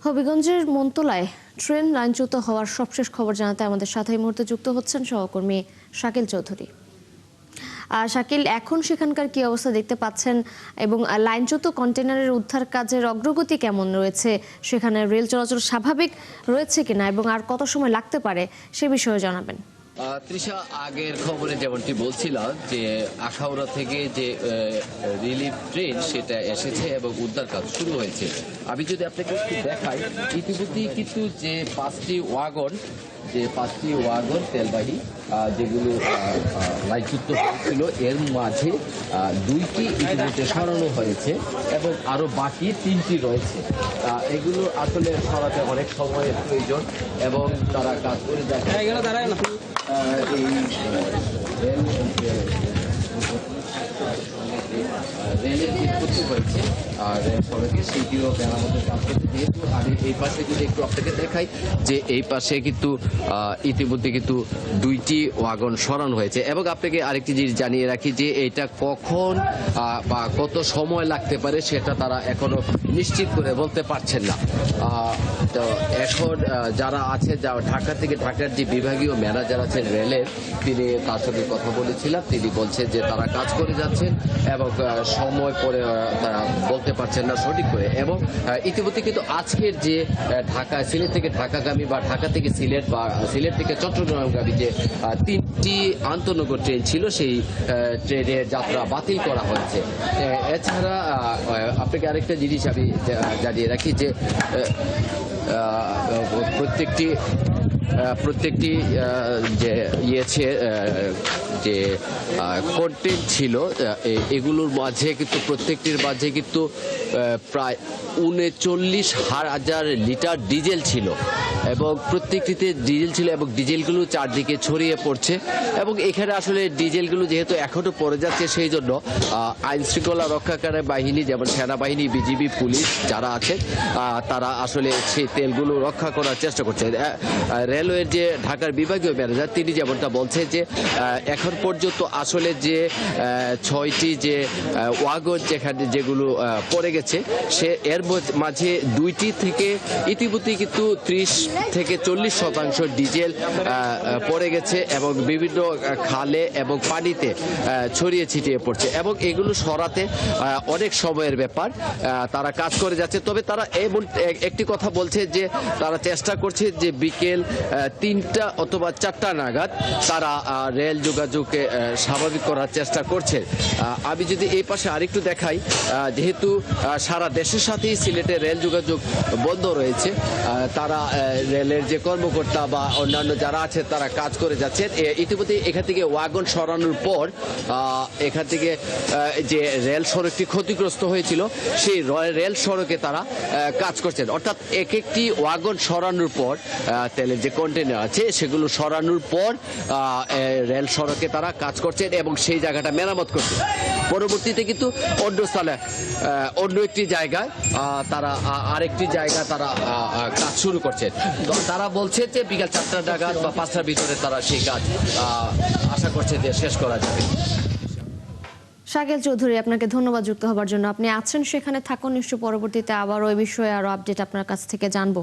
হবিগঞ্জের মন্তলায় ট্রেন লাইনচ্যুত হওয়ার সবশেষ খবর জানাতে আমাদের সাথে এই মুহূর্তে যুক্ত হচ্ছেন সহকর্মী শাকিল চৌধুরী। শাকিল, এখন সেখানকার কি অবস্থা দেখতে পাচ্ছেন এবং লাইনচ্যুত কন্টেনারের উদ্ধার কাজের অগ্রগতি কেমন রয়েছে? সেখানে রেল চলাচল স্বাভাবিক রয়েছে কিনা এবং আর কত সময় লাগতে পারে সে বিষয়ে জানাবেন। তৃষা, আগের খবরে যেমনটি বলছিলাম যে আখাউড়া থেকে যে রিলিফ ট্রেন সেটা এসেছে এবং উদ্ধার কাজ শুরু হয়েছে। আমি যদি আপনাকে একটু দেখাই, ইতিমধ্যেই কিন্তু যে পাঁচটি ওয়াগন তেলবাহী যেগুলো লাইনচ্যুত হয়েছিল এর মাঝে দুইটি ইতিমধ্যে সরানো হয়েছে এবং আরো বাকি তিনটি রয়েছে। এগুলো আসলে সরাতে অনেক সময়ের প্রয়োজন এবং তারা কাজ করে যাচ্ছে। রেলের যে ক্ষতি হয়েছে আর রেল সড়কে সেইটিও মেরামতের কাজ করতে, যেহেতু আমি এই পাশে যদি একটু আপনাকে দেখাই যে এই পাশে কিন্তু ইতিমধ্যে কিন্তু দুইটি ওয়াগন সরানো হয়েছে এবং আপনাকে আরেকটি জিনিস জানিয়ে রাখি যে এটা কখন বা কত সময় লাগতে পারে সেটা তারা এখনো নিশ্চিত করে বলতে পারছেন না। তো এখন যারা আছে ঢাকা থেকে, ঢাকার যে বিভাগীয় ম্যানেজার আছেন রেলের, তিনি তার সঙ্গে কথা বলেছিলাম, তিনি বলছেন যে তারা কাজ করে যাচ্ছেন এবং সময় পরে তারা বলতে পারছেন না সঠিক করে। এবং ইতিমধ্যে কিন্তু আজকের যে ঢাকা সিলেট থেকে ঢাকাগামী বা ঢাকা থেকে সিলেট বা সিলেট থেকে চট্টগ্রামগামী যে তিনটি আন্তনগর ট্রেন ছিল সেই ট্রেনের যাত্রা বাতিল করা হয়েছে। এছাড়া আপনাকে আরেকটা জিনিস আমি জানিয়ে রাখি যে প্রত্যেকটি যে যে কন্টেন্ট ছিল এগুলোর মাঝে কিন্তু প্রত্যেকটির মাঝে কিন্তু প্রায় 39,000 লিটার ডিজেল ছিল এবং প্রত্যেকটিতে ডিজেল ছিল এবং ডিজেলগুলো চারদিকে ছড়িয়ে পড়ছে এবং এখানে আসলে ডিজেলগুলো যেহেতু এখনো পড়ে যাচ্ছে সেই জন্য আইন শৃঙ্খলা রক্ষাকারী বাহিনী যেমন সেনাবাহিনী, বিজিবি, পুলিশ যারা আছে তারা আসলে সেই তেলগুলো রক্ষা করার চেষ্টা করছে। রেলওয়ের যে ঢাকার বিভাগীয় ম্যানেজার তিনি যেমনটা বলছে যে এখন পর্যন্ত আসলে যে 6টি যে ওয়াগন যেগুলো পড়ে গেছে এর মাঝে 2টি থেকে ইতিমধ্যেই কিন্তু 30 থেকে 40% ডিজেল পড়ে গেছে এবং বিভিন্ন খালে এবং পানিতে ছড়িয়ে ছিটিয়ে পড়ছে এবং এগুলো সরাতে অনেক সময়ের ব্যাপার। তারা কাজ করে যাচ্ছে, তবে তারা একটি কথা বলছে যে তারা চেষ্টা করছে যে বিকেল 3টা অথবা 4টা নাগাদ তারা রেল যোগাযোগকে স্বাভাবিক করার চেষ্টা করছে। আমি যদি এই পাশে আরেকটু দেখাই, যেহেতু সারা দেশের সাথেই সিলেটের রেল যোগাযোগ বন্ধ রয়েছে, তারা রেলের যে কর্মকর্তা বা অন্যান্য যারা আছে তারা কাজ করে যাচ্ছেন। ইতিমধ্যে এখান থেকে ওয়াগন সরানোর পর এখান থেকে যে রেল সড়কটি ক্ষতিগ্রস্ত হয়েছিল সেই রেল সড়কে তারা কাজ করছেন, অর্থাৎ একটি ওয়াগন সরানোর পর তেলের যে কন্টেনার আছে সেগুলো সরানোর পর রেল সড়কে তারা কাজ করছেন এবং সেই জায়গাটা মেরামত করছে। পরবর্তীতে কিন্তু অন্য স্থানে অন্য একটি জায়গায় তারা আরেকটি জায়গা তারা কাজ শুরু করছেন। তারা বলছে যে বিকাল 4টা নাগাদ বা 5টার ভিতরে তারা সেই কাজ আশা করছে যে শেষ করা যাবে। শাকিল চৌধুরী, আপনাকে ধন্যবাদ যুক্ত হবার জন্য। আপনি আছেন সেখানে থাকুন, নিশ্চয় পরবর্তীতে আবারও এই বিষয়ে আরো আপডেট আপনার কাছ থেকে জানবো।